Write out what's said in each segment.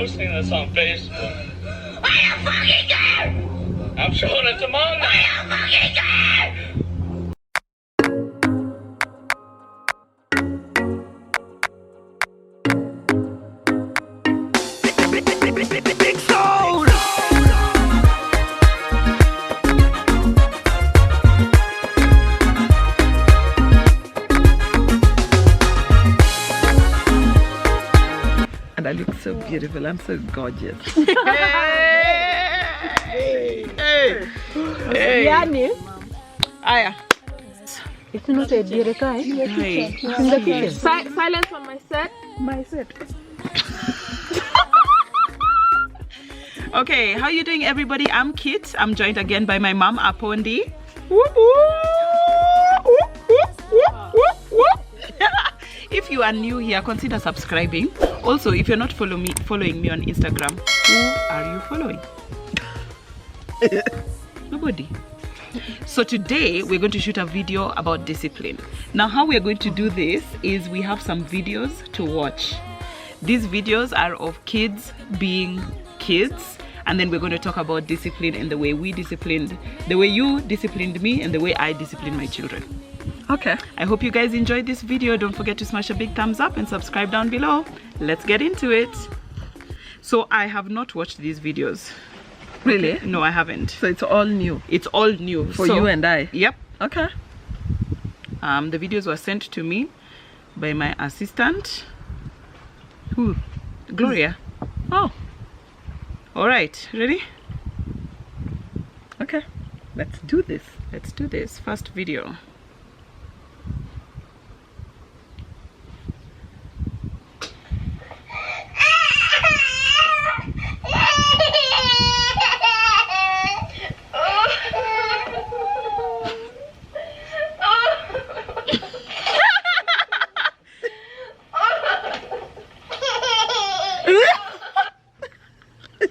posting this on Facebook. I don't fucking care! I'm showing it to Mom now. I don't fucking care! And I look so beautiful. I'm so gorgeous. Yani, Aya. it's not a direka. It's in the kitchen. Silence on my set. My set. Okay, how you doing, everybody? I'm Kitt. I'm joined again by my mom, Apondi. If you are new here, consider subscribing. Also, if you're not following me on Instagram, who are you following? Nobody. So today we're going to shoot a video about discipline. Now, how we're going to do this is we have some videos to watch. These videos are of kids being kids, and then we're going to talk about discipline and the way we disciplined, the way you disciplined me, and the way I disciplined my children. Okay, I hope you guys enjoyed this video. Don't forget to smash a big thumbs up and subscribe down below. Let's get into it. So I have not watched these videos. Really? Okay. No, I haven't. So it's all new. It's all new for you and I. Yep. Okay. The videos were sent to me by my assistant. Who? Gloria. Oh. All right. Ready? Okay. Let's do this. Let's do this. First video.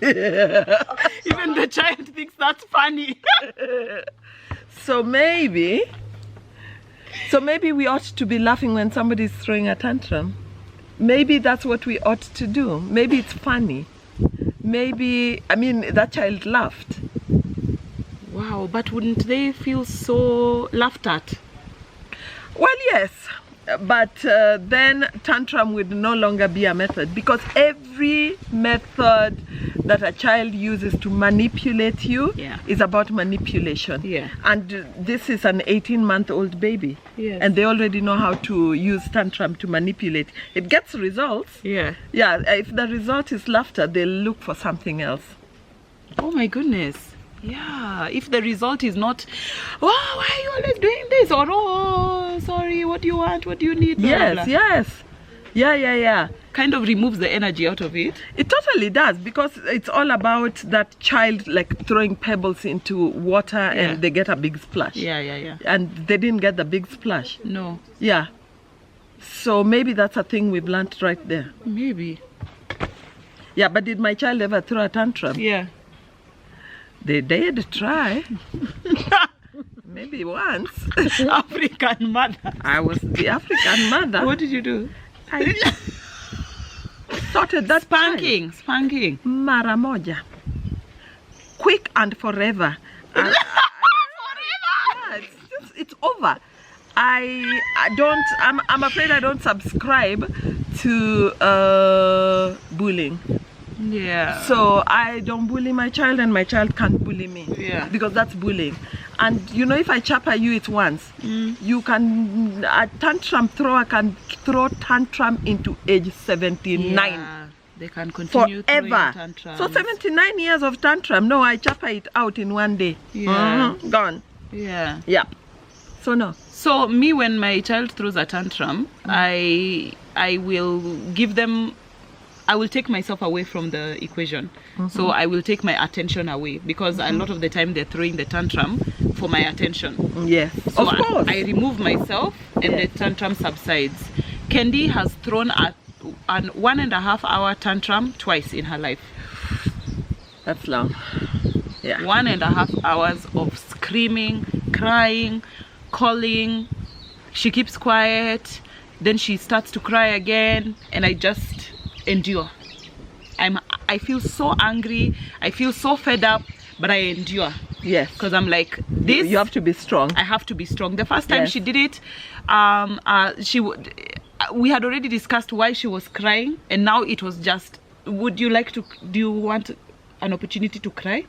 Even the child thinks that's funny. So maybe we ought to be laughing when somebody's throwing a tantrum. Maybe that's what we ought to do. Maybe it's funny. Maybe, I mean, that child laughed. Wow, but wouldn't they feel so laughed at? Well, yes. But then tantrum would no longer be a method, because every method that a child uses to manipulate you is about manipulation. And this is an 18-month-old baby, and they already know how to use tantrum to manipulate. It gets results. If the result is laughter, they'll look for something else. Oh my goodness. Yeah, if the result is not, oh, why are you always doing this? Or, oh, sorry, what do you want? What do you need? Yes, yes. Yeah. Kind of removes the energy out of it. It totally does, because it's all about that child like throwing pebbles into water and they get a big splash. Yeah. And they didn't get the big splash. No. Yeah. So maybe that's a thing we've learned right there. Maybe. Yeah, but did my child ever throw a tantrum? Yeah. They did try. Maybe once. African mother. I was the African mother. What did you do? I sorted that spanking. Spanking. Mara moja. Quick and forever. Forever? Yeah, it's over. I'm afraid I don't subscribe to bullying. Yeah. So I don't bully my child, and my child can't bully me. Yeah. Because that's bullying. And you know, if I chapper you it once, you can, a tantrum thrower can throw tantrum into age 79. Yeah. They can continue forever. Tantrums. So 79 years of tantrum. No, I chapper it out in one day. Yeah. Gone. Yeah. Yeah. So no. So me, when my child throws a tantrum, I will give them, I will take myself away from the equation. So I will take my attention away, because a lot of the time they're throwing the tantrum for my attention. Yes, so of course. I remove myself and the tantrum subsides. Kendi has thrown a 1.5 hour tantrum twice in her life. That's long. Yeah. 1.5 hours of screaming, crying, calling. She keeps quiet, then she starts to cry again, and I just endure. I feel so angry, I feel so fed up, but I endure. Yes. Because I'm like, this, you have to be strong. I have to be strong. The first time Yes. she did it, we had already discussed why she was crying, and now it was just, do you want an opportunity to cry?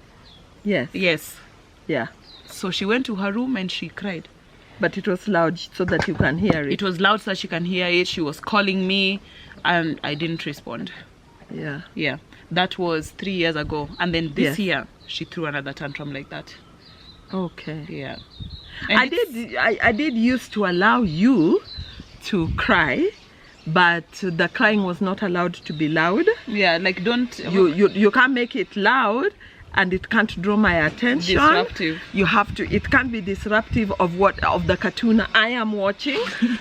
Yes. Yes. Yeah. So she went to her room and she cried. But it was loud so that you can hear it. It was loud so that she can hear it. She was calling me and I didn't respond. Yeah. Yeah. That was 3 years ago. And then this Yes. year, she threw another tantrum like that. Okay. Yeah. I did used to allow you to cry, but the crying was not allowed to be loud. Yeah, like don't... You can't make it loud, and it can't draw my attention. Disruptive. You have to, it can't be disruptive of the cartoon I am watching.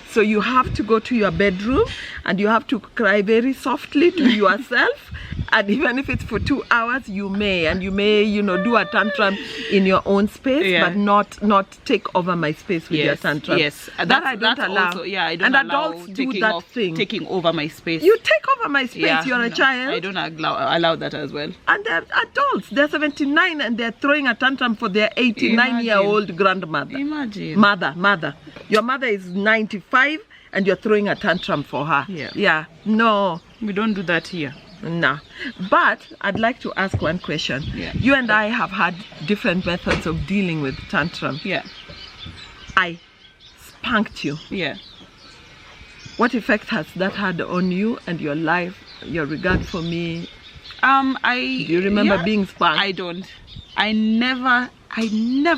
So you have to go to your bedroom and you have to cry very softly to yourself. And even if it's for 2 hours, you may do a tantrum in your own space, Yeah. but not take over my space with your tantrum. Yes, that I don't allow. Also, yeah, I don't and allow adults do that thing. taking over my space. You take over my space. Yeah, You're a no, child. I don't allow that as well. And they're adults. They're 79 and they're throwing a tantrum for their 89-year-old grandmother. Imagine. Mother. Your mother is 95 and you're throwing a tantrum for her. Yeah. No. We don't do that here. No. But I'd like to ask one question. Yeah. You and I have had different methods of dealing with tantrum. Yeah. I spanked you. Yeah. What effect has that had on you and your life, your regard for me? Do you remember being spanked? I don't. I never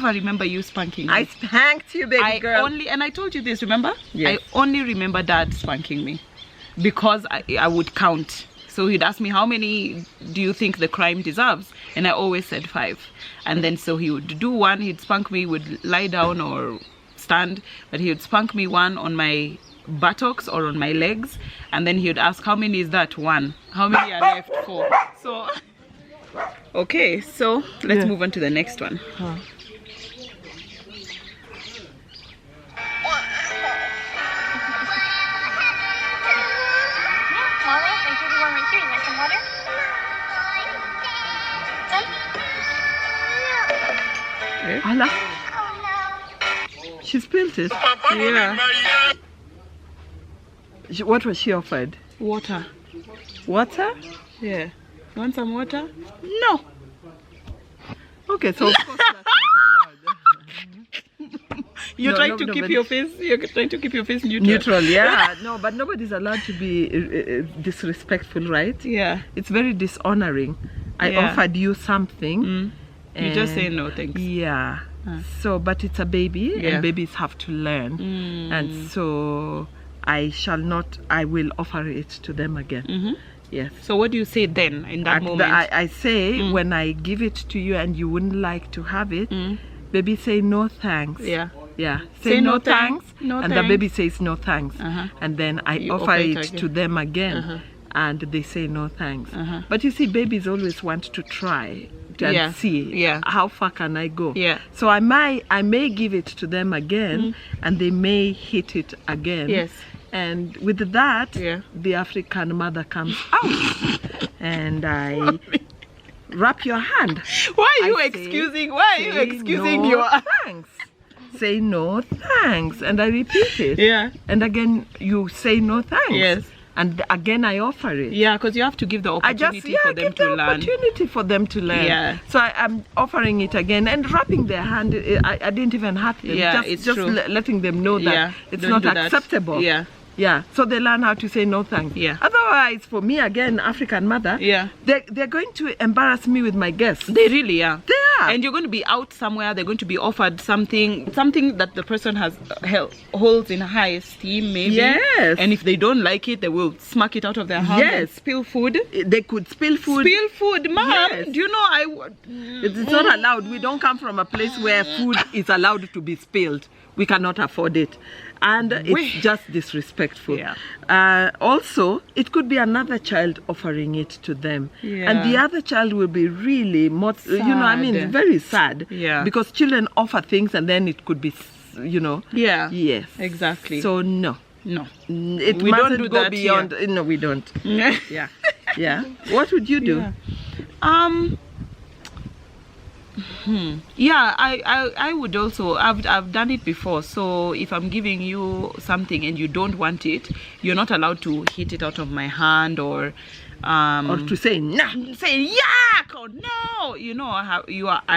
remember you spanking me. I spanked you, baby girl. And I told you this, remember? Yes. I only remember Dad spanking me because I would count. So he'd ask me, how many do you think the crime deserves? And I always said 5. And then so he would do 1, he'd spank me, would lie down or stand, but he would spank me 1 on my buttocks or on my legs, and then he would ask, how many is that? 1. How many are left? 4. So okay, so let's move on to the next one. Allah. She spilled it. Yeah. What was she offered? Water. Water? Yeah. You want some water? No. Okay, so of course that's not allowed. You're trying to keep your face. You're trying to keep your face neutral. Neutral, yeah. No, but nobody's allowed to be disrespectful, right? Yeah. It's very dishonoring. I offered you something. You just say no, thanks. Yeah. So, but it's a baby, Yeah. and babies have to learn, and so I will offer it to them again. Yes. So what do you say then in that moment? I say when I give it to you and you wouldn't like to have it, baby say no thanks. Yeah. Yeah. Say no thanks. No and thanks. the baby says no thanks. And then I You offer it again. to them again. And they say no thanks. But you see, babies always want to try and see how far can I go. Yeah. So I may give it to them again, and they may hit it again. Yes. And with that, the African mother comes out, and I wrap your hand. Why are you I excusing? say, Why are you say excusing no your? thanks? Say no thanks, and I repeat it. Yeah. And again, you say no thanks. Yes. And again, I offer it. Yeah, because you have to give the opportunity for them give to the learn. opportunity for them to learn. Yeah. So I'm offering it again and wrapping their hand. I didn't even hurt them. Yeah, just true. Letting them know that it's don't not do that. acceptable. Yeah. Yeah, so they learn how to say no thanks. Yeah. Otherwise, for me, again, African mother, they're going to embarrass me with my guests. They really are. They are. And you're going to be out somewhere, they're going to be offered something that the person has holds in high esteem, maybe. Yes. And if they don't like it, they will smack it out of their hand. Yes. And spill food. They could spill food. Spill food, ma'am. Yes. Do you know It's not allowed. We don't come from a place where food is allowed to be spilled. We cannot afford it. And it's just disrespectful. Yeah. Also, it could be another child offering it to them. Yeah. And the other child will be really, very sad. Yeah. Because children offer things and then it could be, Yeah. Yes. Exactly. So, no. No. We don't mustn't do go that beyond. here. No, we don't. Yeah. Yeah. What would you do? Yeah. Yeah, I would also, I've done it before. So if I'm giving you something and you don't want it, you're not allowed to hit it out of my hand or to say nah. say yuck or no. You know, I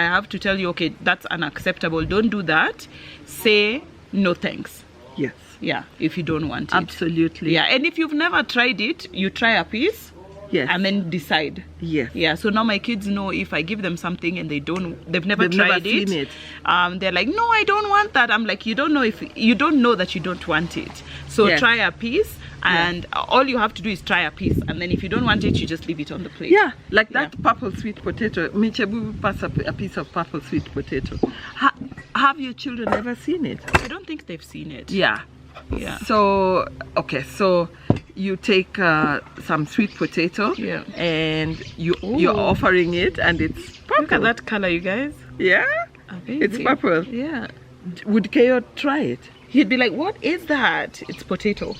have to tell you, okay, that's unacceptable, don't do that. Say no thanks. Yes. Yeah, if you don't want it. Absolutely. Yeah, and if you've never tried it, you try a piece. Yes. And then decide. Yes. Yeah. So now my kids know if I give them something and they've never tried seen it. They're like, no, I don't want that. I'm like, you don't know that you don't want it. So Yes. try a piece, and all you have to do is try a piece, and then if you don't want it, you just leave it on the plate. Yeah, like that purple sweet potato. Michebu pass a piece of purple sweet potato. Have your children ever seen it? I don't think they've seen it. Yeah. Yeah. So okay, so you take some sweet potato, and you're offering it, and it's purple. Look at that color, you guys. Yeah, Amazing. it's purple. Yeah. Would Keyo try it? He'd be like, what is that? It's potato.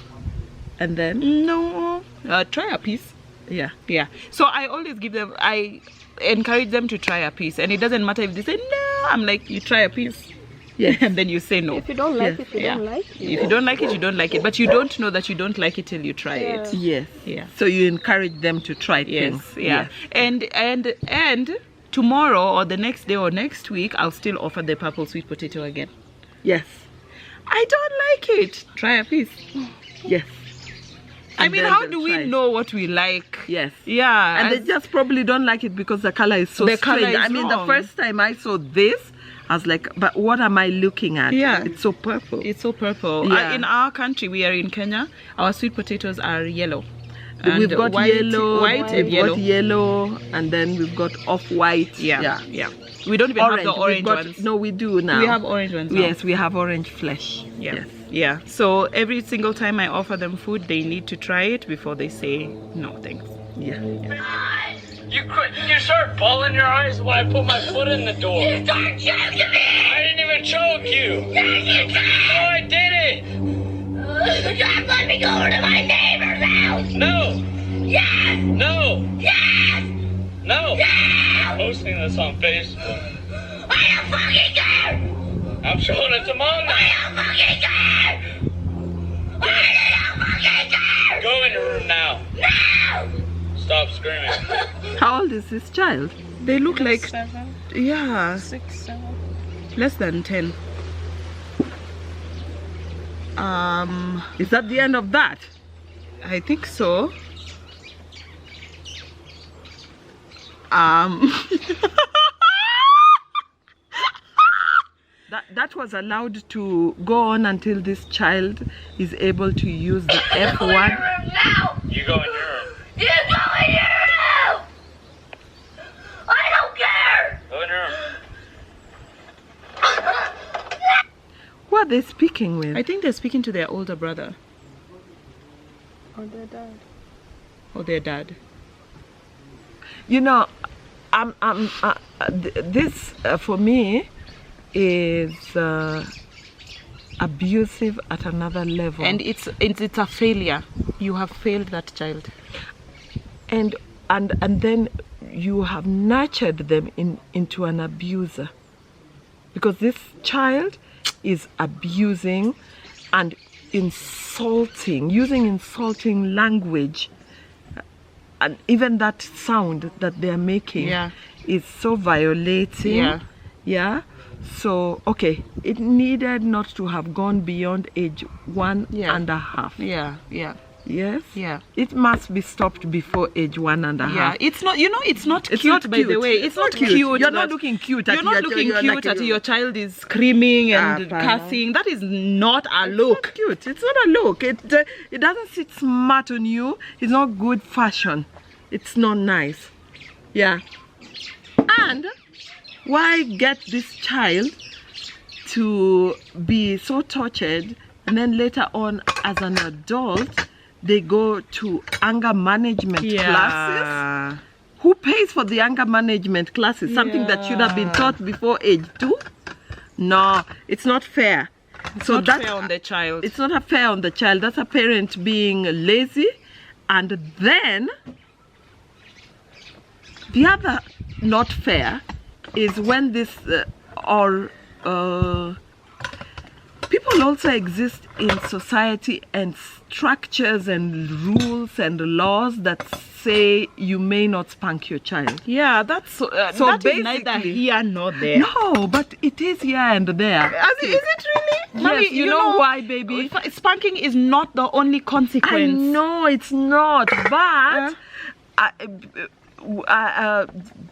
And then No. Try a piece. yeah. Yeah. So I always I encourage them to try a piece, and it doesn't matter if they say no. I'm like, you try a piece. Yeah. And then you say no. If you don't like it, you don't like it. If you don't like it, you don't like it. But you don't know that you don't like it till you try it. Yes. Yeah. So you encourage them to try Yes. things. Yeah. Yes. And tomorrow or the next day or next week, I'll still offer the purple sweet potato again. Yes. I don't like it. Try a piece. Yes. I And mean, then how they'll do we try it. know what we like? Yes. Yeah. And they just probably don't like it because the color is so The strange. color is I mean, the wrong. first time I saw this, I was like, but what am I looking at? Yeah. It's so purple. It's so purple. Yeah. In our country, we are in Kenya, our sweet potatoes are yellow. And We've got white, yellow, white and we've yellow. got yellow, and then we've got off-white. Yeah. We don't even have the We've orange got- ones. No, we do now. We have orange ones now. Yes, we have orange flesh. Yeah. Yes. Yeah. So every single time I offer them food, they need to try it before they say no thanks. Yeah. You start bawling your eyes when I put my foot in the door. You start choking me! I didn't even choke you! Yes, you did! No, I didn't! Just let me go to my neighbor's house! No! Yes! No! Yes! No! Yes! I'm posting this on Facebook. I don't fucking care! I'm showing it to Mom now! I don't fucking care! I don't fucking care! Go in your room now! No! Stop screaming. How old is this child? They look like 7, yeah, 6, 7. less than 10. Is that the end of that? I think so. That was allowed to go on until this child is able to use the F word. You go in your room. You go in your room! I don't care! Go in your room. Who are they speaking with? I think they're speaking to their older brother Or their dad. or their dad. You know, this for me is abusive at another level. And it's a failure. You have failed that child. and then you have nurtured them into an abuser, because this child is abusing and insulting, using insulting language, and even that sound that they're making is so violating. So okay, it needed not to have gone beyond age 1.5. Yes. Yeah. It must be stopped before age 1.5. Yeah, it's not, it's not It's cute, not by the cute. way. It's not cute. You're not that- looking cute at You're not your- looking you're cute like at a- your child is screaming and Apana. cussing. That is not a look. Cute. It's not a look. It doesn't sit smart on you. It's not good fashion. It's not nice. Yeah. And why get this child to be so tortured, and then later on as an adult they go to anger management classes? Who pays for the anger management classes? Something that should have been taught before age 2? No, it's not fair. It's not fair on the child. It's not fair on the child. That's a parent being lazy, and then The other not fair is when this people also exist in society and structures and rules and laws that say you may not spank your child. Yeah, that's so that is neither basically- here nor there. No, but it is here and there. Is it really? Yes, Mommy, you know why, baby? Spanking is not the only consequence. I know it's not, but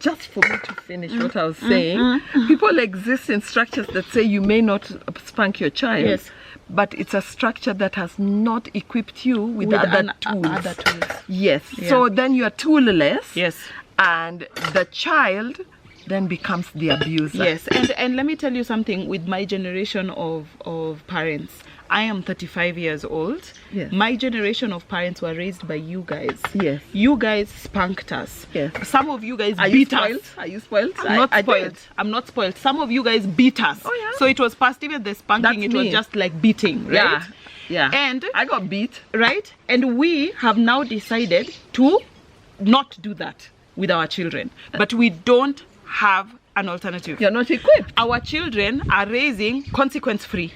just for me to finish what I was saying, people exist in structures that say you may not spank your child. Yes. But it's a structure that has not equipped you with other tools. Other tools. Yes. Yeah. So then you are toolless. Yes. And the child then becomes the abuser. Yes. And let me tell you something. With my generation of parents, I am 35 years old. Yes. My generation of parents were raised by you guys. Yes. You guys spanked us. Yes. Some of you guys Are you beat spoiled? us. Are you spoiled? I'm not I spoiled. did. I'm not spoiled. Some of you guys beat us. Oh, yeah? So it was past even the spanking. That's it was me. just like beating, right? Yeah. Yeah. And I got beat. right? And we have now decided to not do that with our children. But we don't have an alternative. You're not equipped. Our children are raising consequence-free.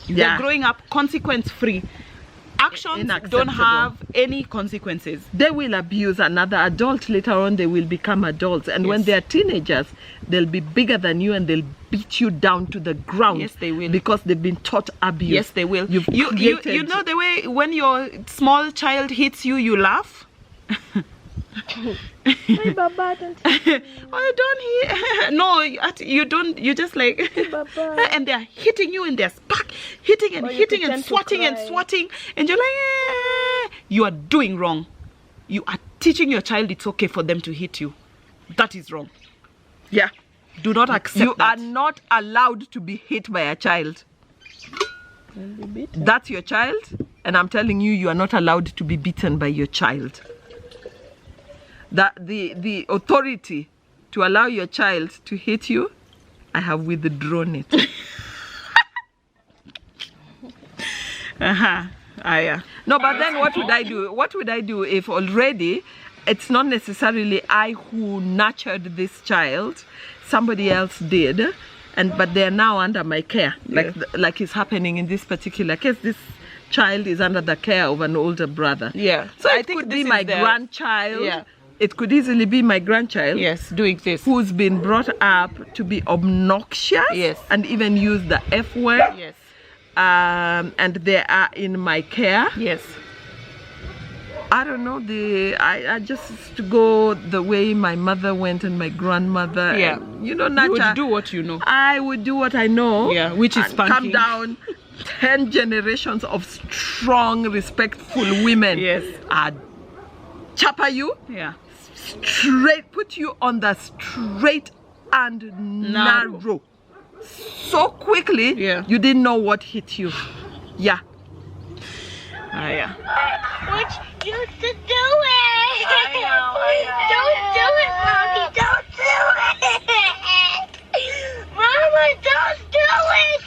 Yeah. They're growing up consequence-free. Actions don't Unacceptable. have any consequences. They will abuse another adult. Later on, they will become adults. And when Yes. they're teenagers, they'll be bigger than you and they'll beat you down to the ground. Yes, they will. Because they've been taught abuse. Yes, they will. You've You created- know the way when your small child hits you, you laugh? My Baba, don't Oh, don't hear. No, you don't. You just like, Baba. and they're hitting you and they're hitting and Or you hitting and pretend to swatting and cry. swatting, and you're like, you are doing wrong. You are teaching your child it's okay for them to hit you. That is wrong. Yeah. Do not accept You that. are not allowed to be hit by a child. That's your child. And I'm telling you, you are not allowed to be beaten by your child. That the authority to allow your child to hit you, I have withdrawn it. Yeah. No, but then what would I do? What would I do if already it's not necessarily I who nurtured this child, somebody else did, but they're now under my care, like is happening in this particular case. This child is under the care of an older brother. Yeah. So I it think could this be is my the- grandchild. Yeah. It could easily be my grandchild. Yes, doing this. Who's been brought up to be obnoxious. Yes. And even use the F word. Yes. And they are in my care. Yes. I don't know, I just to go the way my mother went and my grandmother. Yeah. And, you know, You would Nacha, do what you know. I would do what I know. Yeah, which is and spanking. come down 10 generations of strong, respectful women. Yes. Chapa you, Yeah. straight, put you on the straight and narrow. So quickly, Yeah. you didn't know what hit you. Yeah. Yeah. I want you to do it. Don't do it, Mommy. Don't do it. Mama, don't do it.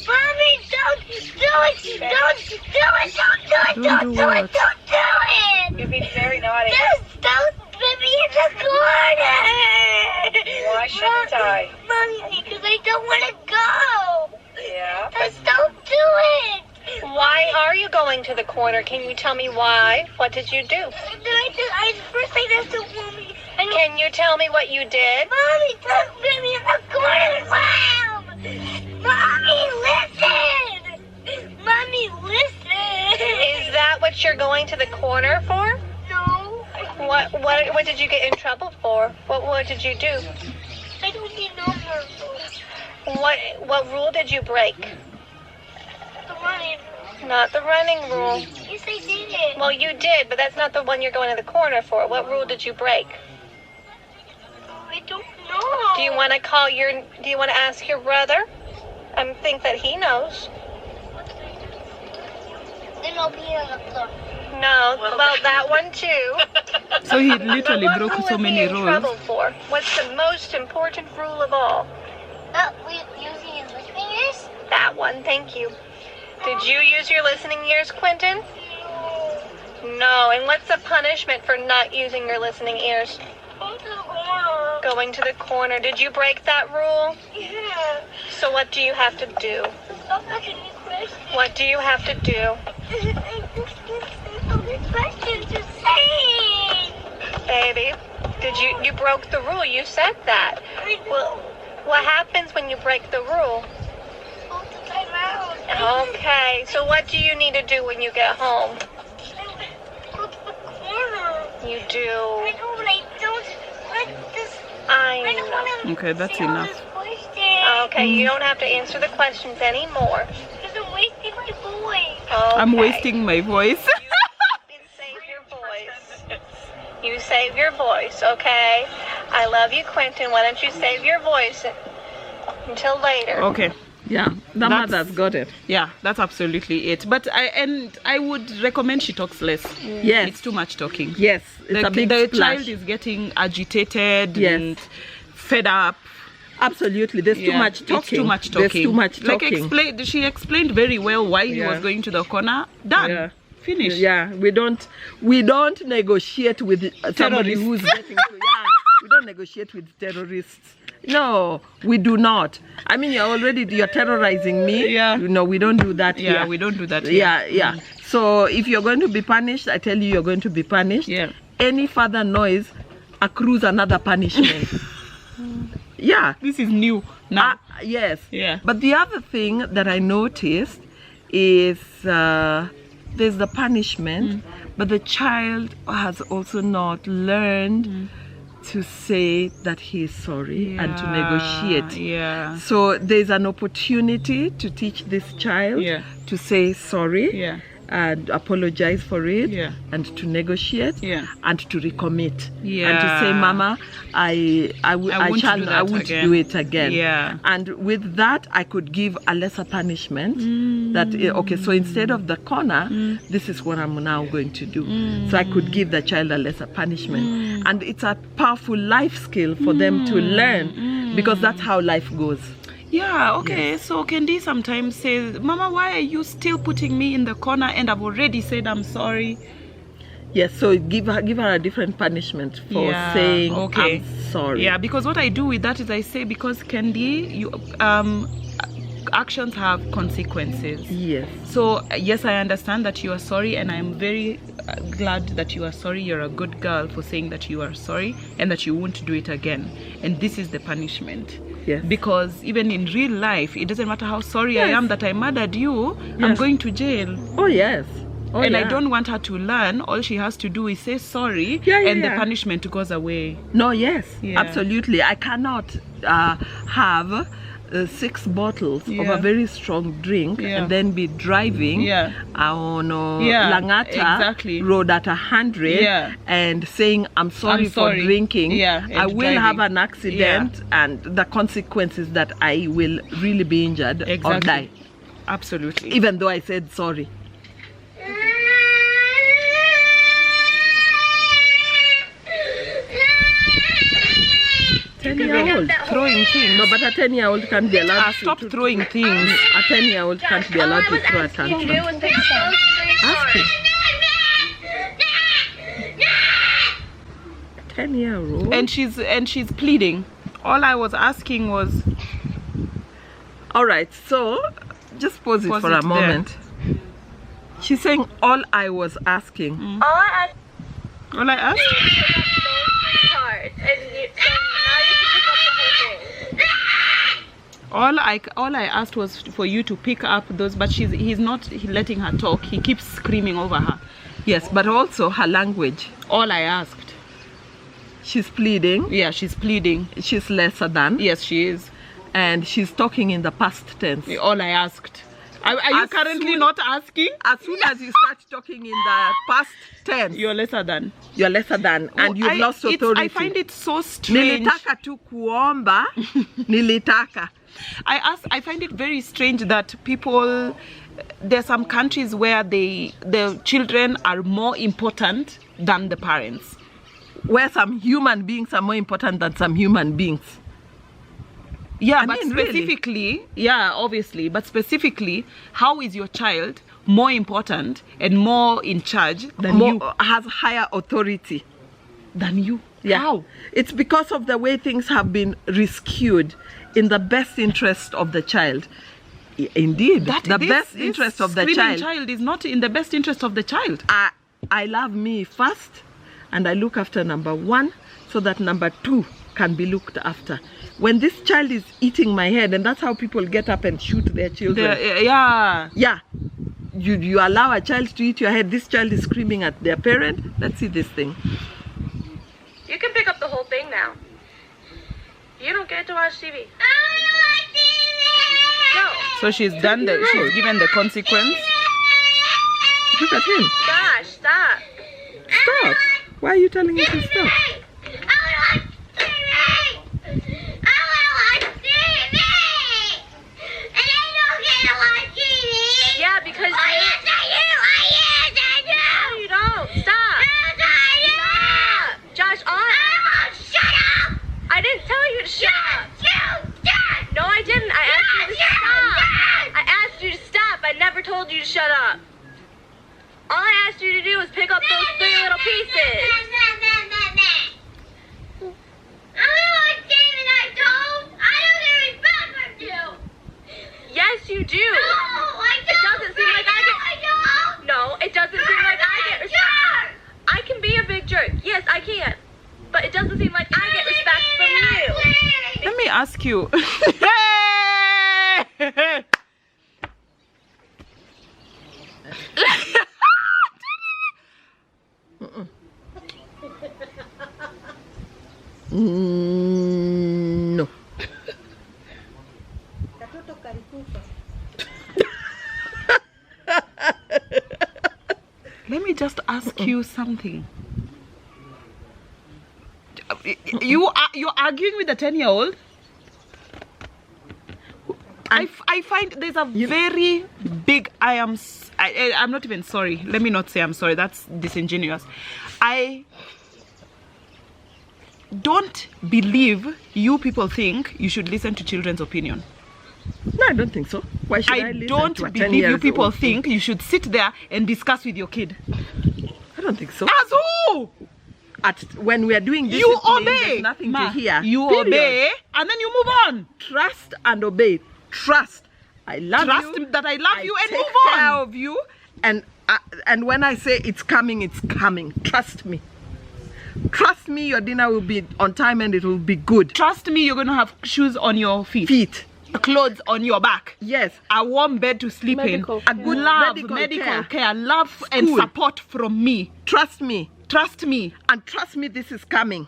Mommy, don't do it. Don't do it. Don't do it. Don't do it. Don't do it. You're being very naughty. Just don't put me in the corner. Why shouldn't I? Mommy, because I don't want to go. Yeah. Just don't do it. Why are you going to the corner? Can you tell me why? What did you do? First I just don't want me. Can you tell me what you did? Mommy, don't put me in the corner, Mom! Mommy, listen! Mommy, listen! Is that what you're going to the corner for? No. What did you get in trouble for? What did you do? I don't need no more rules. What rule did you break? The running. Not the running rule. Yes, I did it. Well, you did, but that's not the one you're going to the corner for. What rule did you break? I don't know. Do you want to ask your brother? I think that he knows. Then I'll be in the floor. No, well, that one too. So he literally What broke rule so is he many in rules. trouble for? What's the most important rule of all? Using his listening ears? That one, thank you. Did you use your listening ears, Quentin? No, and what's the punishment for not using your listening ears? Go to the corner. Going to the corner. Did you break that rule? Yeah. So what do you have to do? Stop asking me questions. What do you have to do? Questions to say. Baby, you broke the rule. You said that. Well, what happens when you break the rule? Go to time out. Okay, so what do you need to do when you get home? Go to the corner. You do. I know, but I don't. I don't I want to. Okay, that's enough. know. Okay, you don't have to answer the questions anymore. Because I'm wasting my voice. Okay. I'm wasting my voice. You save your voice. You save your voice, okay? I love you, Quentin. Why don't you save your voice until later? Okay. Yeah, the That's- mother's got it. Yeah, that's absolutely it. But I would recommend she talks less. Yes. It's too much talking. Yes, it's a big the splash. child is getting agitated Yes. and fed up. Absolutely, there's too Yeah, much talking. It's too much talking. There's too much talking. Like she explained very well why he Yeah. was going to the corner. Done. Yeah. Finish. Yeah, we don't negotiate with somebody Terrorists. who's getting to. Yeah, we don't negotiate with terrorists. No, we do not. I mean, you're terrorizing me. Yeah. No, we don't do that Yeah, here. we don't do that here. Yeah, yeah. So if you're going to be punished, I tell you, you're going to be punished. Yeah. Any further noise accrues another punishment. Yeah. This is new now. Yes. Yeah. But the other thing that I noticed is there's the punishment, but the child has also not learned to say that he is sorry and to negotiate. Yeah. So there's an opportunity to teach this child Yeah. to say sorry Yeah. and apologize for it Yeah. and to negotiate Yeah. and to recommit and to Yeah. say, Mama, I won't do that won't again." do it again. Yeah. And with that, I could give a lesser punishment. That okay, so instead of the corner, this is what I'm now going to do. So I could give the child a lesser punishment, and it's a powerful life skill for them to learn, because that's how life goes. Yeah, okay. So Kendi sometimes says, Mama, why are you still putting me in the corner and I've already said I'm sorry? Yes, so give her a different punishment for Yeah, saying okay. I'm sorry. Yeah, because what I do with that is I say, because Kendi, you actions have consequences. Yes. So yes, I understand that you are sorry, and I'm very glad that you are sorry. You're a good girl for saying that you are sorry and that you won't do it again. And this is the punishment. Yes. Because even in real life, it doesn't matter how sorry I Yes. am that I murdered you, I'm Yes. going to jail. Oh yes. Oh, And I yeah. don't want her to learn. All she has to do is say sorry, Yeah, yeah, and the yeah. punishment goes away. No, yes, Yeah. absolutely. I cannot have 6 bottles of Yeah. a very strong drink Yeah. and then be driving Yeah. on Yeah, Langata exactly. road at 100 Yeah. and saying I'm sorry, I'm sorry. for drinking. Yeah, I and will have driving. an accident, and the consequences that I will really be injured or Exactly. die, Absolutely. even though I said sorry. 10-year-old Throwing things. No, but a 10-year-old can't be allowed Stop to throwing things. A 10-year-old can't be allowed to throw a tantrum. Ask him. 10-year-old. And she's pleading. All I was asking was, All right, so just pause it Pause for it a there. moment. She's saying all I was asking. All I asked all I asked? hard, and so now you can pick up the whole thing. All I asked was for you to pick up those, but he's not letting her talk. He keeps screaming over her. Yes, but also her language. All I asked. She's pleading. Yeah, she's pleading. She's lesser than. Yes, she is. And she's talking in the past tense. All I asked. Are you As currently soon- not asking? As soon as you start talking in the past tense, You're lesser than. you're lesser than, and you've lost authority. I find it so strange. Nilitaka tu kuomba, nilitaka. I find it very strange that people, there's some countries where the children are more important than the parents. Where some human beings are more important than some human beings. Yeah, I but mean, really. specifically, yeah, obviously, but specifically, how is your child more important and more in charge than you? Has higher authority Than you. Yeah. How? It's because of the way things have been rescued in the best interest of the child. Indeed, the best interest of the child is not in the best interest of the child. I love me first, and I look after number one so that number two can be looked after. When this child is eating my head, and that's how people get up and shoot their children. Yeah. You allow a child to eat your head. This child is screaming at their parent. Let's see this thing. You can pick up the whole thing now. You don't get to watch TV. No. So she's given the consequence. Look at him. Gosh, stop. Stop. Why are you telling him to stop? Yeah, because you don't. Stop. Stop. Josh, shut up. I didn't tell you to shut up. No, I didn't. I asked you to stop. I asked you to stop. I never told you to shut up. All I asked you to do was pick up those 3 little pieces. Yes, you do. It doesn't seem like I get. No, it doesn't seem like I get respect. I can be a big jerk. Yes, I can. But it doesn't seem like I get respect from you. Let me ask you. No. Let me just ask you something. You're arguing with a 10-year-old? I find there's a very big I'm not even sorry. Let me not say I'm sorry. That's disingenuous. I don't believe you people think you should listen to children's opinion. No, I don't think so. Why should I listen don't to a believe you 10-year-old people think you should sit there and discuss with your kid. I don't think so. As who? When we are doing this, you obey. There's nothing to hear. You obey and then you move on. Trust and obey. Trust. I love you. Trust that I love you and take move on. care of you. And when I say it's coming, it's coming. Trust me. Trust me, your dinner will be on time and it will be good. Trust me, you're going to have shoes on your feet. Clothes on your back. Yes. A warm bed to sleep in. A good love, medical care, love and support from me. Trust me. Trust me. And trust me, this is coming.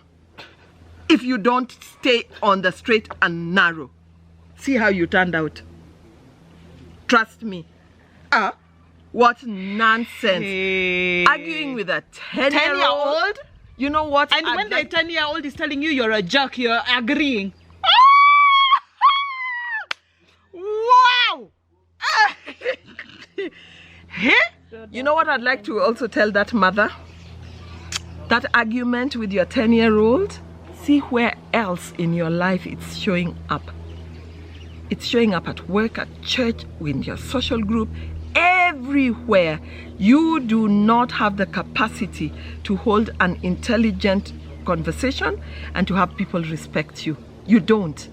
If you don't stay on the straight and narrow. See how you turned out. Trust me. What nonsense. Hey. Arguing with a 10-year-old? You know what? And when the 10-year-old is telling you you're a jerk, you're agreeing. Wow! You know what I'd like to also tell that mother? That argument with your 10-year-old, see where else in your life it's showing up. It's showing up at work, at church, in your social group, everywhere. You do not have the capacity to hold an intelligent conversation and to have people respect you. You don't.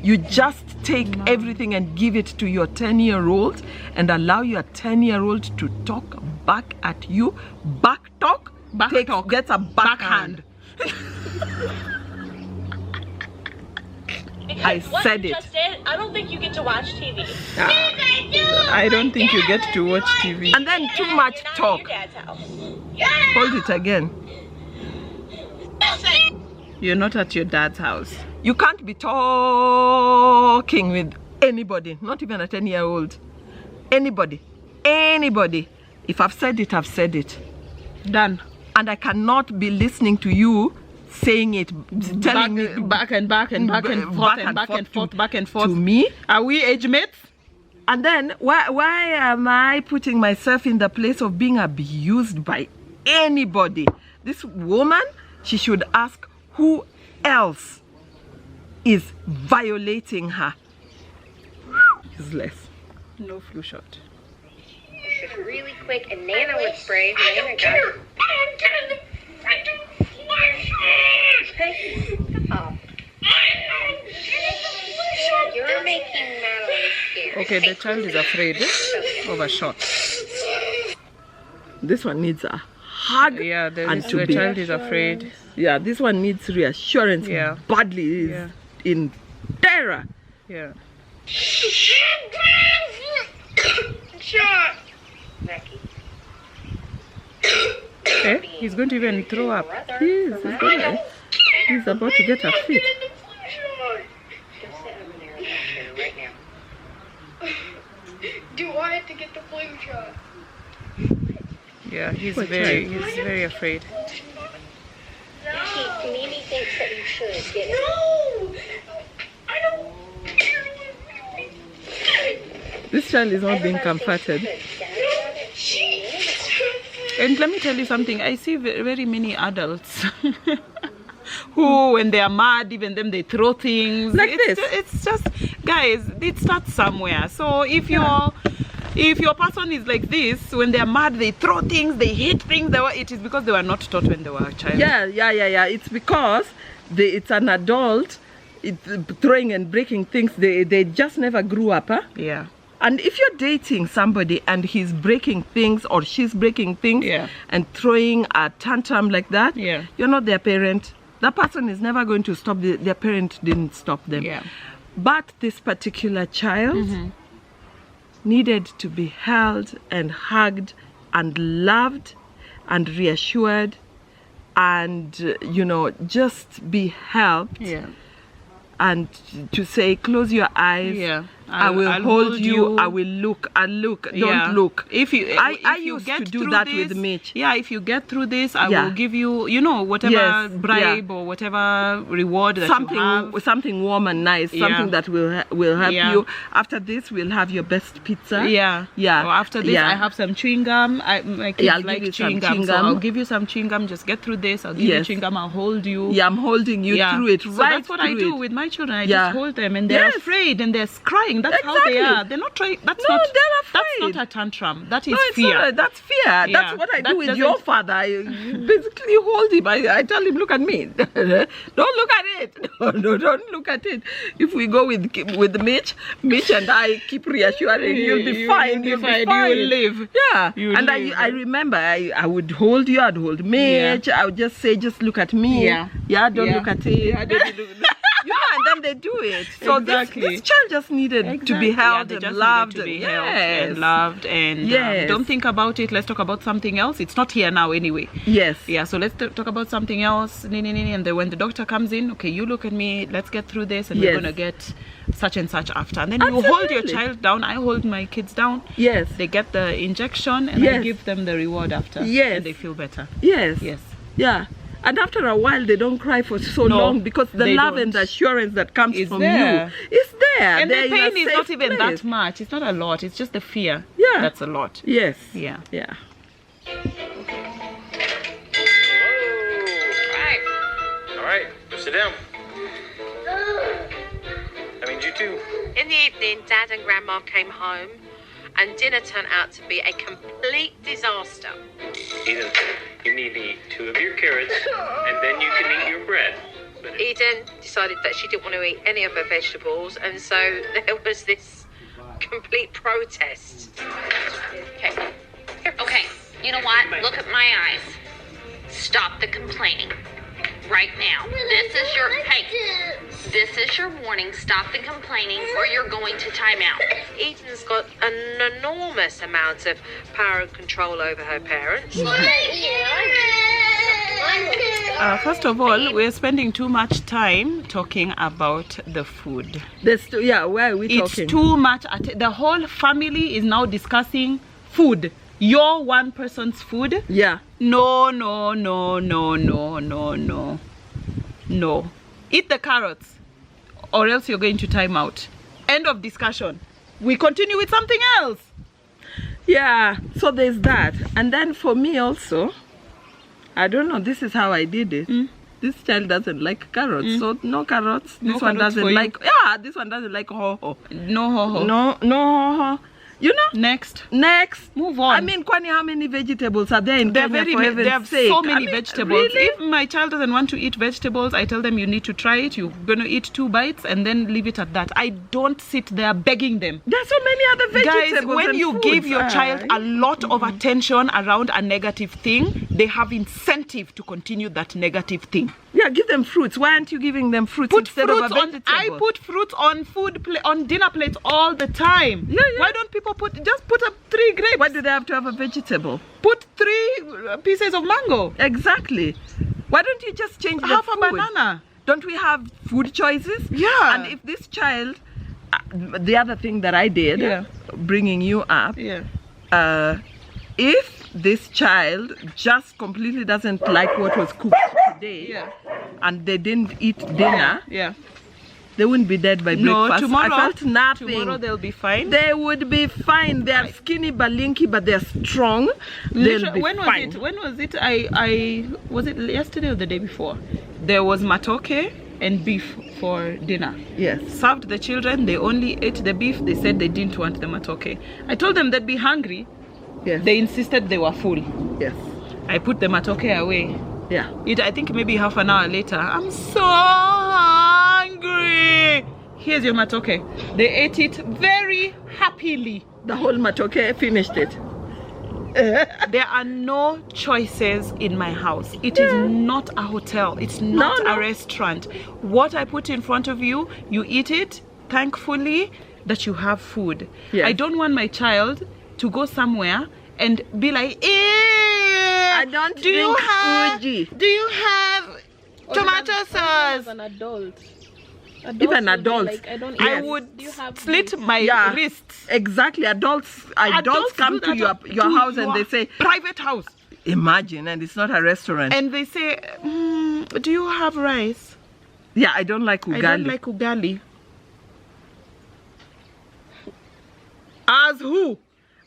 You just take everything and give it to your 10-year-old and allow your 10-year-old to talk back at you. Back talk? Gets a backhand. I said it. Just said, I don't think you get to watch TV. I don't think you get to watch TV. And then too much talk. Your dad's house. Hold it again. You're not at your dad's house. You can't be talking with anybody, not even a 10-year-old. Anybody. If I've said it, I've said it. Done. And I cannot be listening to you saying it, telling me back and forth to me. Are we age mates? And then why am I putting myself in the place of being abused by anybody? This woman, she should ask who else is violating her. Useless. No flu shot. It's really quick, and Nana was brave. Nana got it. You're making Madeline scared. Okay, the child is afraid of a shot. This one needs a hug. Yeah, and to the be, child is afraid. yeah, this one needs reassurance. Yeah. Badly is Yeah. in terror. Yeah. Shot. Becky. Okay, he's going to even throw up. He's about to get a fit. Do I have to get the flu shot? Yeah, he's Poor very afraid. Mimi thinks that you should get it. No! I don't. This child is not being comforted. And let me tell you something, I see very many adults who, when they are mad, even them, they throw things. Like it's this. It's just, guys, it starts somewhere. So if your person is like this, when they are mad, they throw things, they hit things, it is because they were not taught when they were a child. Yeah. It's because it's an adult throwing and breaking things. They just never grew up, huh? Yeah. And if you're dating somebody and he's breaking things or she's breaking things Yeah. and throwing a tantrum like that, Yeah. you're not their parent. That person is never going to stop. Their parent didn't stop them. Yeah. But this particular child needed to be held and hugged and loved and reassured and, just be helped. Yeah. And to say, close your eyes. Yeah. I will I'll hold you. I will look. I'll look. Yeah. Don't look. If you, I if you used get to do through that this, with Mitch. Yeah, if you get through this, I Yeah. will give you, whatever Yes, bribe or whatever reward that you have. Something warm and nice. Yeah. Something that will help Yeah. you. After this, we'll have your best pizza. Yeah. Yeah. Or after this, Yeah. I have some chewing gum. My kids I'll give like you some chewing gum, chewing so gum. I'll give you some chewing gum. Just get through this. I'll give you Yes. chewing gum. I'll hold you. Yeah, I'm holding you through it. So Right that's what I through do it. with my children. I Yeah. just hold them, and they're Yes. afraid and they're crying. That's how they Exactly. are. They're not trying. That's No, not. they're That's afraid. not a tantrum. That is No, it's fear. not. That's fear. Yeah. That's what I That do with doesn't- your father. I basically hold him. I tell him, look at me. Don't look at it. No, don't look at it. If we go with Mitch and I keep reassuring you'll be fine. You'll be fine. You will live. Yeah. You And live. I remember I would hold you. I'd hold Mitch. I would just say, just look at me. Yeah. Yeah. Don't Yeah. look at it. Yeah, don't look- And then they do it. So Exactly. this child just needed to be held they and just loved. needed to be Yes. held and loved and Yes. don't think about it. Let's talk about something else. It's not here now anyway. Yes. Yeah, so let's talk about something else. And then when the doctor comes in, okay, you look at me, let's get through this, and Yes. we're gonna get such and such after. And then you hold your Absolutely. child down. I hold my kids down. Yes. They get the injection, and I Yes. give them the reward after. Yes. And they feel better. Yes. Yes. Yeah. And after a while, they don't cry for so No, long because the they love don't. and the assurance that comes It's from there. you is there. And They're the in a pain is safe not even place. that much. It's not a lot. It's just the fear. Yeah. That's a lot. Yes. Yeah. Yeah. All right, go sit down. I mean, you too. In the evening, Dad and Grandma came home, and dinner turned out to be a complete disaster. Eden, you need to eat 2 of your carrots, and then you can eat your bread. But Eden decided that she didn't want to eat any of her vegetables, and so there was this complete protest. Okay. Okay. You know what? Look at my eyes. Stop the complaining. Right now. This is your warning. Stop the complaining or you're going to time out. Eden's got an enormous amount of power and control over her parents. First of all, we're spending too much time talking about the food. Where are we It's talking? too much. The whole family is now discussing food. Your one person's food. Yeah. No. No. Eat the carrots or else you're going to time out. End of discussion. We continue with something else. Yeah. So there's that. And then for me also, I don't know, this is how I did it. This child doesn't like carrots, so no carrots. No This one carrots doesn't for you. like, this one doesn't like ho-ho. No ho ho. No ho-ho. You know? Next. Move on. I mean, Kwani, how many vegetables are there in There Kenya, for heaven's have sake? so many I mean, vegetables. Really? If my child doesn't want to eat vegetables, I tell them you need to try it. You're going to eat 2 bites and then leave it at that. I don't sit there begging them. There's so many other vegetables. Guys, when and you foods. give your child a lot of attention around a negative thing, they have incentive to continue that negative thing. Yeah, give them fruits. Why aren't you giving them fruits instead of a vegetable? I put fruits on on dinner plates all the time. Yeah. Why don't people just put up 3 grapes? Why do they have to have a vegetable? Put 3 pieces of mango. Exactly. Why don't you just change the Half food? a banana. Don't we have food choices? Yeah. And if this child, the other thing that I did, bringing you up, if this child just completely doesn't like what was cooked today, and they didn't eat dinner, they wouldn't be dead by breakfast. Tomorrow, I felt nothing. Tomorrow they'll be fine. They would be fine. They are skinny balinky, but they're strong. They'll be fine. When was it? Was it yesterday or the day before? There was matoke and beef for dinner. Yes. Served the children. They only ate the beef. They said they didn't want the matoke. I told them they'd be hungry. Yes. They insisted they were full. Yes. I put the matoke away. Yeah. I think maybe half an hour later, I'm so hungry. Here's your matoke. They ate it very happily. The whole matoke finished it. There are no choices in my house. It is not a hotel. It's not a restaurant. What I put in front of you, you eat it, thankfully that you have food. Yes. I don't want my child to go somewhere and be like, I don't do you have tomato sauce? As an adult. Even adults. Like, I don't. I would slit my wrists. Exactly. Adults come to your house and they say, private house. Imagine, and it's not a restaurant. And they say, do you have rice? Yeah, I don't like ugali. I don't like ugali. As who?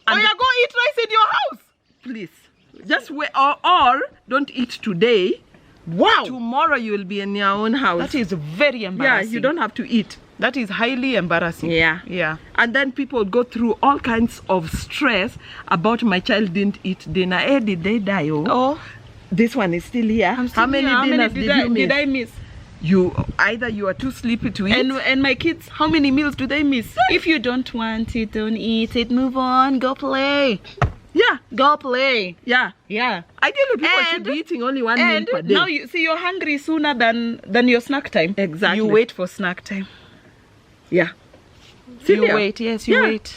And go eat rice in your house. Please. Just wait, or don't eat today. Wow. Tomorrow you will be in your own house. That is very embarrassing. Yeah, you don't have to eat. That is highly embarrassing. Yeah. And then people go through all kinds of stress about my child didn't eat dinner. Did they die? Oh. This one is still here. How many dinners did you miss? Did I miss? Either you are too sleepy to eat. And my kids, how many meals do they miss? If you don't want it, don't eat it. Move on. Go play. Yeah. Go play. Yeah. Ideally, people should be eating only 1 meal per day. Now you see, you're hungry sooner than your snack time. Exactly. You wait for snack time. Yeah. You wait. Yes, you wait.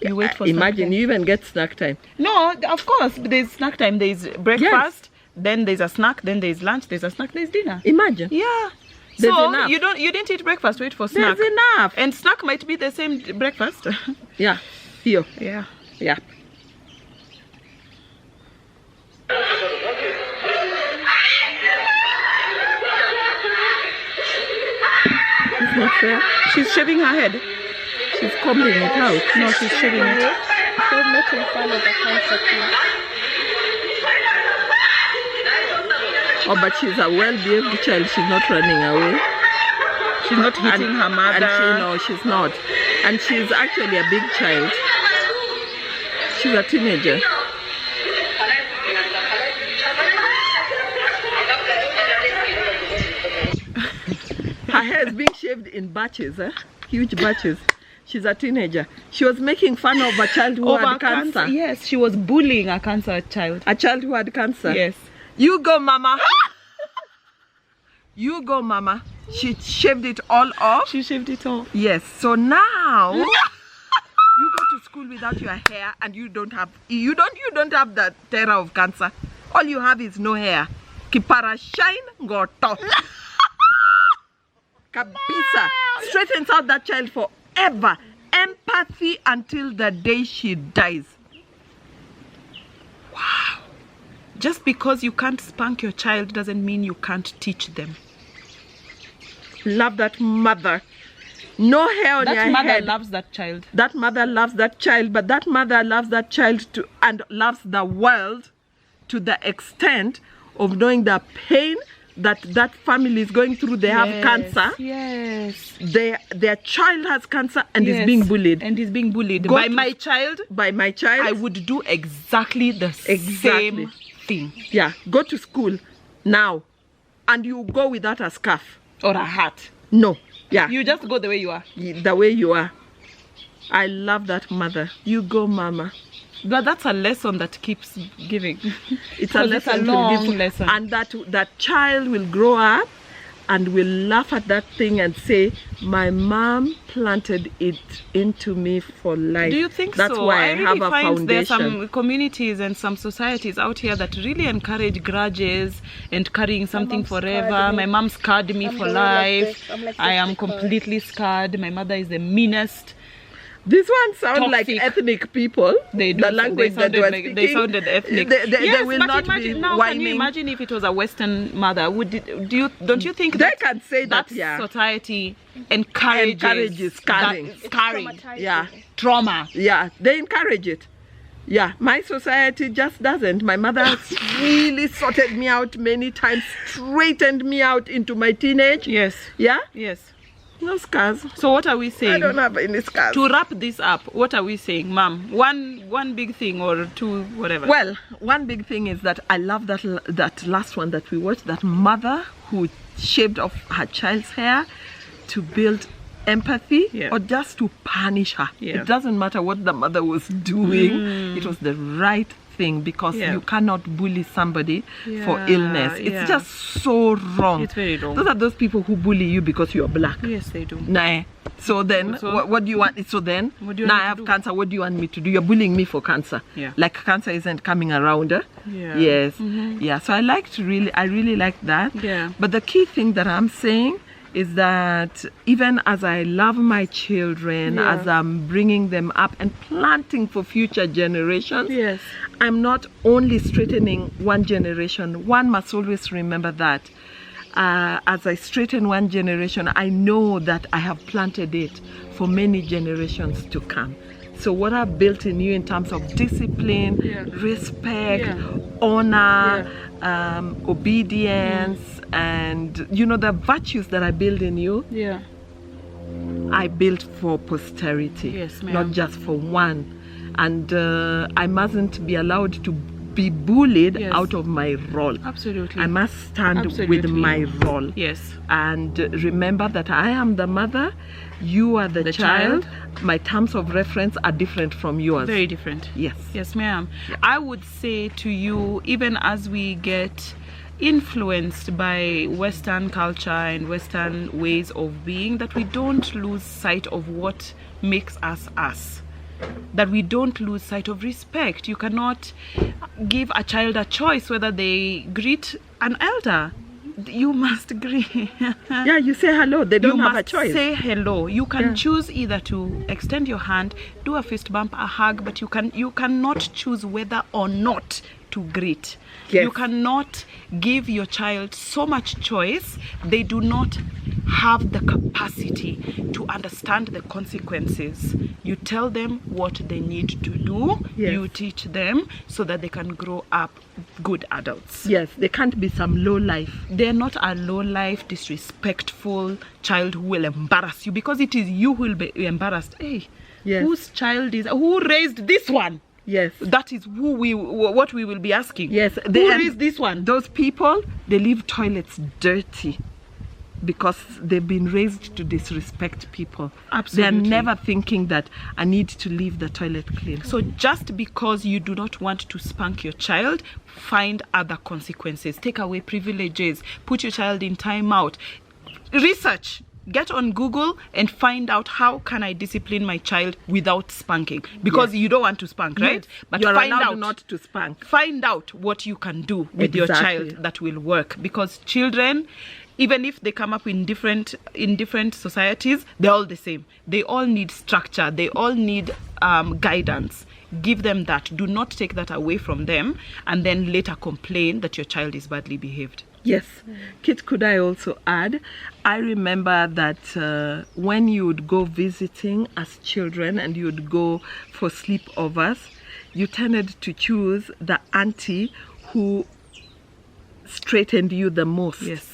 You wait for snack Imagine time. you even get snack time. No, of course. There's snack time. There's breakfast. Then there's a snack. Then there's lunch. There's a snack. There's dinner. Imagine. Yeah. There's so enough. you didn't eat breakfast. Wait for snack. There's enough. And snack might be the same breakfast. Yeah. Here. Yeah. It's not fair. She's shaving her head. She's combing it out. No, she's shaving it. Don't make him fun of the concept. Oh, but she's a well-behaved child. She's not running away. She's not hitting her mother. No, she's not. And she's actually a big child. She's a teenager. Her hair is being shaved in batches, huge batches. She's a teenager. She was making fun of a child who had cancer. Yes, she was bullying a cancer child. A child who had cancer. Yes. You go, mama. You go, mama. She shaved it all off. She shaved it off. Yes. So now you go to school without your hair, and you don't have that terror of cancer. All you have is no hair. Kipara shine goto. Kabisa. Straightens out that child forever. Empathy until the day she dies. Wow. Just because you can't spank your child doesn't mean you can't teach them. Love that mother. No hair on your head. That mother loves that child. That mother loves that child, but that mother loves that child and loves the world to the extent of knowing the pain, that family is going through, they have cancer. Yes. Their child has cancer and is Yes. being bullied. And is being bullied Go by to- my child. By my child. I would do exactly the same thing. Yeah, go to school now and you go without a scarf. Or a hat. No. Yeah. You just go the way you are. The way you are. I love that mother. You go, mama. But that's a lesson that keeps giving. It's a lesson. It's a to long give. lesson. And that child will grow up and will laugh at that thing and say, my mom planted it into me for life. Do you think That's so? why I really have a find there's foundation. some communities and some societies out here that really encourage grudges and carrying something forever. My mom scarred me for life. I am completely scarred. My mother is the meanest. These ones sound like Toxic. ethnic people. They do. The language that they were speaking. They sounded ethnic. They Yes, will but not imagine, be now, whining. can you imagine if it was a Western mother? Don't you think They that can say that, yeah. society encourages scarring. that scarring, Yeah. trauma? Yeah, they encourage it. Yeah, my society just doesn't. My mother has really sorted me out many times, straightened me out into my teenage. Yes. Yeah? Yes. No scars. So what are we saying? I don't have any scars. To wrap this up, what are we saying, Mom? One big thing or two, whatever. Well, one big thing is that I love that last one that we watched, that mother who shaved off her child's hair to build empathy, Yeah. or just to punish her. Yeah. It doesn't matter what the mother was doing. It was the right thing, because Yeah. you cannot bully somebody for Yeah, illness. It's yeah. just so wrong. It's very wrong. Those are those people who bully you because you're black. Yes, they do. Nah. So then, So- what do you want? So then, What do you now want I me have to do? cancer. What do you want me to do? You're bullying me for cancer. Yeah. Like cancer isn't coming around. Yeah. Yes. Yeah. So I really like that. Yeah. But the key thing that I'm saying is that even as I love my children, Yeah. as I'm bringing them up and planting for future generations, Yes. I'm not only straightening one generation. One must always remember that. As I straighten one generation, I know that I have planted it for many generations to come. So what I've built in you in terms of discipline, Yeah. respect, Yeah. honor, obedience, and the virtues that I build in you, Yeah. I built for posterity, Yes, ma'am. not just for one. And I mustn't be allowed to be bullied Yes. out of my role. Absolutely. I must stand with Absolutely. my role. Yes. And remember that I am the mother, you are the child. My terms of reference are different from yours. Very different. Yes. Yes, ma'am. I would say to you, even as we get influenced by Western culture and Western ways of being, that we don't lose sight of what makes us us. That we don't lose sight of respect. You cannot give a child a choice whether they greet an elder. You must greet. Yeah, you say hello. They don't You have must a choice. say hello. You can Yeah. choose either to extend your hand, do a fist bump, a hug, but you cannot choose whether or not to greet. Yes. You cannot give your child so much choice. They do not have the capacity to understand the consequences. You tell them what they need to do. Yes. You teach them so that they can grow up good adults. Yes, they can't be some low life. They're not a low-life, disrespectful child who will embarrass you, because it is you who will be embarrassed. Hey, Yes. whose child is, who raised this one? Yes. That is what we will be asking. Yes. Who raised this one? Those people, they leave toilets dirty because they've been raised to disrespect people. Absolutely. They're never thinking that I need to leave the toilet clean. So just because you do not want to spank your child, find other consequences. Take away privileges. Put your child in timeout. Research. Get on Google and find out how can I discipline my child without spanking. Because you don't want to spank, right? Yes. But You're find allowed out not to spank. Find out what you can do with your Exactly. child that will work. Because children, even if they come up in different societies, they're all the same. They all need structure. They all need guidance. Give them that. Do not take that away from them and then later complain that your child is badly behaved. Yes. Kitt, could I also add, I remember that when you would go visiting as children and you would go for sleepovers, you tended to choose the auntie who straightened you the most. Yes.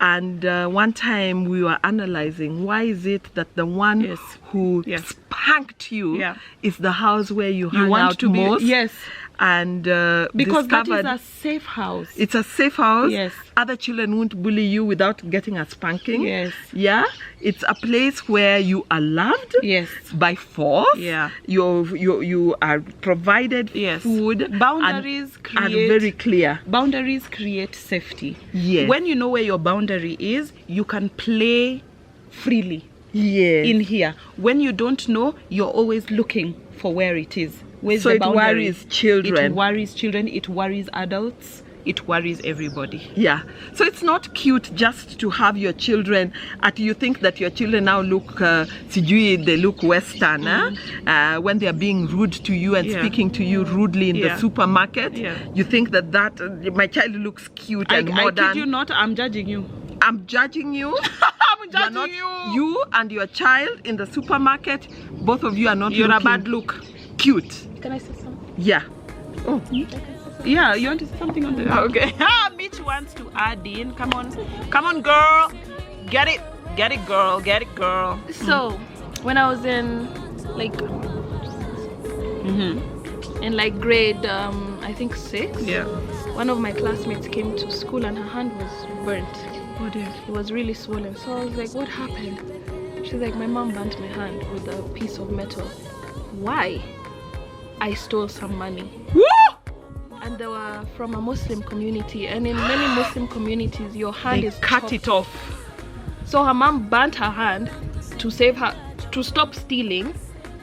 And one time we were analyzing, why is it that the one Yes. who Yes. spanked you Yeah. is the house where you hang want out to be- most? yes. And Because that discovered is a safe house. it's a safe house. Yes. Other children won't bully you without getting a spanking. Yes. Yeah. It's a place where you are loved. Yes. By force. Yeah. You are provided Yes. food. Boundaries are create very clear. Boundaries create safety. Yes. When you know where your boundary is, you can play freely Yes. in here. When you don't know, you're always looking for where it is. Where's So the it boundary? worries children. It worries children. It worries adults. It worries everybody. Yeah. So it's not cute just to have your children you think that your children now look sijui they look Western when they are being rude to you and Yeah. speaking to you rudely in Yeah. the supermarket. Yeah. You think that my child looks cute and I modern. kid you not, I'm judging you. I'm judging you. I'm You are not, you and your child in the supermarket, both of you are not You're a looking bad look. cute. Can I say something? Yeah. Oh. Yeah, you want to say something on the okay. Mitch wants to add in. Come on, girl. Get it, girl. Get it, girl. So, when I was in like in like grade I think 6, Yeah. one of my classmates came to school and her hand was burnt. Oh dear. It was really swollen. So I was like, what happened? She's like, my mom burnt my hand with a piece of metal. Why? I stole some money. Woo! And they were from a Muslim community, and in many Muslim communities your hand They is cut chopped. it off. So her mom burnt her hand to save her, to stop stealing,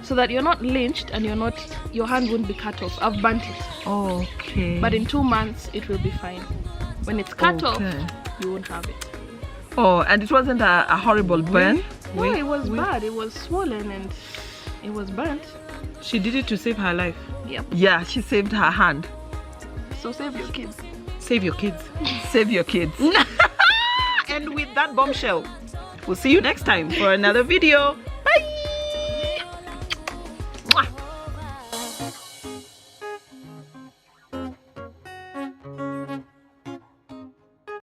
so that you're not lynched and your hand won't be cut off. I've burnt it, Okay. but in 2 months it will be fine. When it's cut off, Okay. you won't have it. Oh, and it wasn't a horrible burn? No, it was bad. It was swollen and it was burnt. She did it to save her life. Yep. Yeah, she saved her hand. So save your kids. Save your kids. Save your kids. And with that bombshell, we'll see you next time for another video.